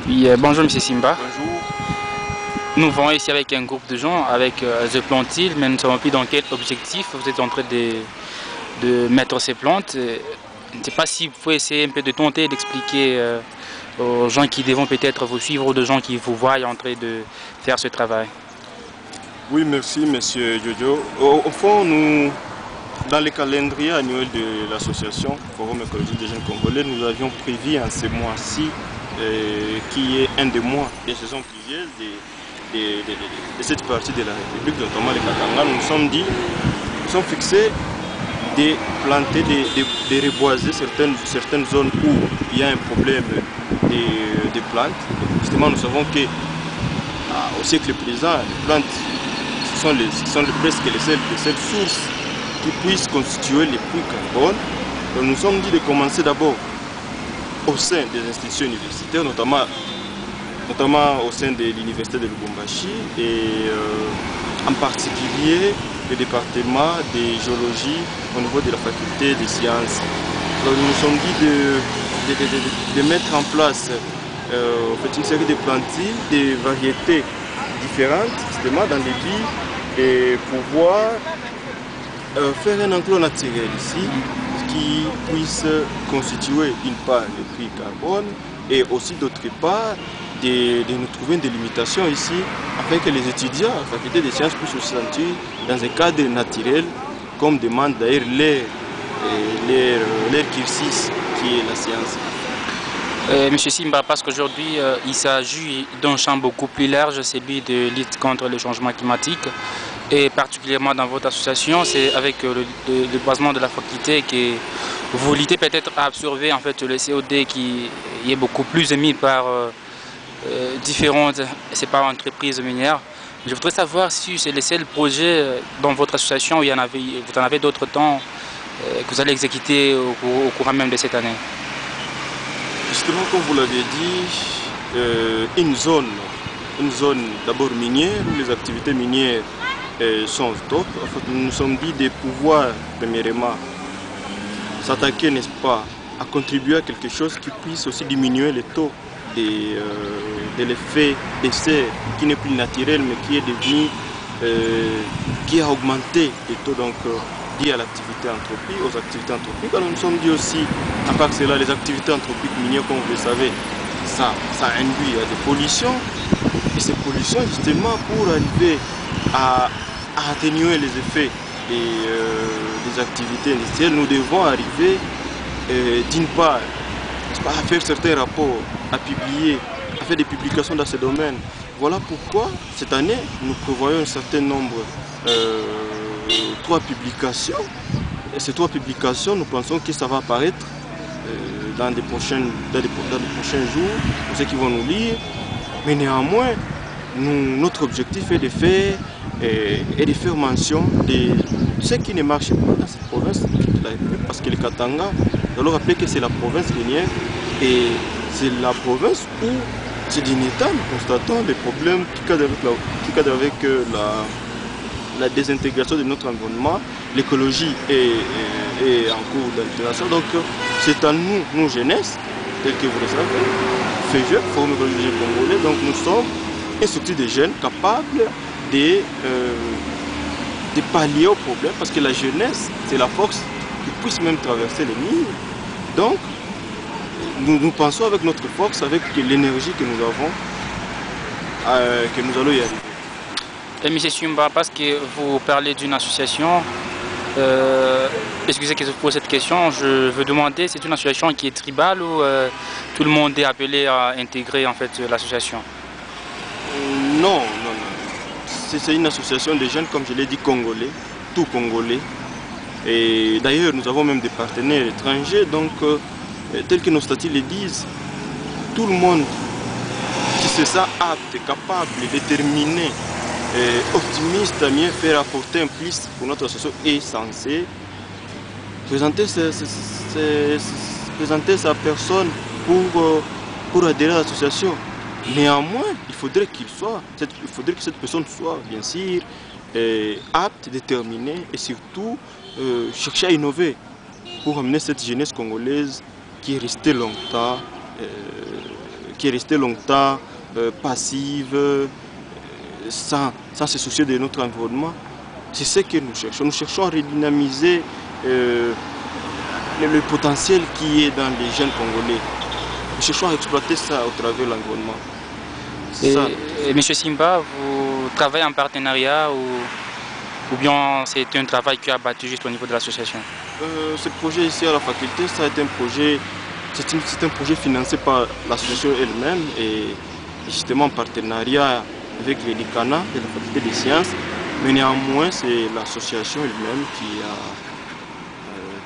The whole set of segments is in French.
Oui, bonjour Monsieur Simba. Bonjour. Nous venons ici avec un groupe de gens, avec The Plantil, mais nous ne savons plus dans quel objectif vous êtes en train de mettre ces plantes. Je ne sais pas si vous pouvez essayer un peu de tenter d'expliquer aux gens qui devront peut-être vous suivre ou de gens qui vous voient en train de faire ce travail. Oui, merci Monsieur Jojo. Au fond, nous, dans le calendrier annuel de l'association Forum écologique des jeunes congolais, nous avions prévu en ce mois-ci, qui est un des mois des saisons pluvieuses de cette partie de la République, notamment le Katanga. Nous nous sommes dit, nous sommes fixés de planter, de reboiser certaines zones où il y a un problème de plantes. Justement, nous savons que au siècle présent, les plantes sont presque les seules sources qui puissent constituer les puits carbone. Donc, nous nous sommes dit de commencer d'abord au sein des institutions universitaires, notamment au sein de l'université de Lubumbashi et en particulier le département de géologie au niveau de la faculté des sciences. Donc, nous nous sommes dit de mettre en place une série de plantiles, de variétés différentes, justement dans les vies, et pouvoir faire un enclos naturel ici qui puisse constituer d'une part le puits carbone et aussi d'autre part de nous trouver une délimitation ici afin que les étudiants à la faculté des sciences puissent se sentir dans un cadre naturel comme demande d'ailleurs leur cursus qui est la science. Monsieur Simba, parce qu'aujourd'hui il s'agit d'un champ beaucoup plus large, celui de lutte contre le changement climatique. Et particulièrement dans votre association, c'est avec le boisement de la faculté que vous luttez peut-être à absorber en fait, le CO2 qui est beaucoup plus émis par différentes entreprises minières. Je voudrais savoir si c'est le seul projet dans votre association où vous en avez d'autres temps que vous allez exécuter au courant même de cette année. Justement, comme vous l'avez dit, une zone d'abord minière où les activités minières sont top. En fait, nous nous sommes dit de pouvoir, premièrement, s'attaquer, n'est-ce pas, à contribuer à quelque chose qui puisse aussi diminuer le taux de l'effet de serre qui n'est plus naturel mais qui est devenu, qui a augmenté les taux donc liés à l'activité anthropique, aux activités anthropiques. Alors nous nous sommes dit aussi, à part cela, les activités anthropiques minières, comme vous le savez, ça induit à des pollutions. Et ces pollutions, justement, pour arriver à atténuer les effets des activités industrielles, nous devons arriver, d'une part, à faire certains rapports, à publier, à faire des publications dans ce domaine. Voilà pourquoi, cette année, nous prévoyons un certain nombre, 3 publications. Et ces 3 publications, nous pensons que ça va apparaître dans les prochains jours, pour ceux qui vont nous lire. Mais néanmoins, notre objectif est de faire mention de ce qui ne marche pas dans cette province de la République, parce que le Katanga, je dois rappeler que c'est la province minière et c'est la province où, ces derniers temps, nous constatons des problèmes qui cadrent avec la désintégration de notre environnement. L'écologie est en cours d'altération. Donc c'est à nous, nos jeunesses, tels que vous le savez, FEJE, Forum écologique des jeunes congolais. Donc nous sommes une structure de jeunes capables de pallier au problème, parce que la jeunesse, c'est la force qui puisse même traverser les murs. Donc, nous pensons avec notre force, avec l'énergie que nous avons, que nous allons y arriver. Et M. Simba, parce que vous parlez d'une association, excusez que je vous pose cette question, je veux demander, c'est une association qui est tribale ou tout le monde est appelé à intégrer en fait, l'association? Non. C'est une association de jeunes, comme je l'ai dit, congolais, tout congolais. Et d'ailleurs, nous avons même des partenaires étrangers, donc, tel que nos statuts le disent, tout le monde qui se sent apte, capable, déterminé, optimiste à mieux faire apporter un plus pour notre association est censé présenter sa personne pour adhérer à l'association. Néanmoins, il faudrait que cette personne soit, bien sûr, apte, déterminée et surtout chercher à innover pour amener cette jeunesse congolaise qui est restée longtemps qui est restée longtemps passive, sans se soucier de notre environnement. C'est ce que nous cherchons. Nous cherchons à redynamiser le potentiel qui est dans les jeunes Congolais. Nous cherchons à exploiter ça au travers de l'environnement. Et M. Simba, vous travaillez en partenariat ou bien c'est un travail qui a battu juste au niveau de l'association? Ce projet ici à la faculté, ça a été un projet, c'est un projet financé par l'association elle-même et justement en partenariat avec les décanats de la faculté des sciences. Mais néanmoins, c'est l'association elle-même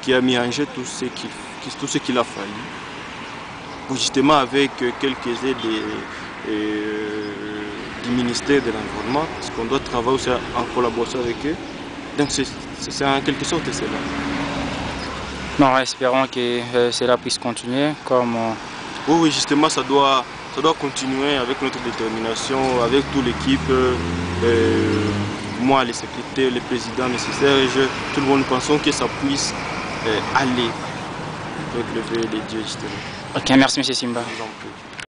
qui a mis en jeu tout ce qu'il a fallu. Justement avec quelques aides du ministère de l'Environnement, parce qu'on doit travailler aussi en collaboration avec eux. Donc c'est en quelque sorte cela. Non, espérons que cela puisse continuer comme... Oui, justement, ça doit continuer avec notre détermination, avec toute l'équipe, moi, les secrétaires, les présidents nécessaires, tout le monde pensons que ça puisse aller avec le vœu de Dieu, justement. Ok, merci M. Simba. Je vous en prie.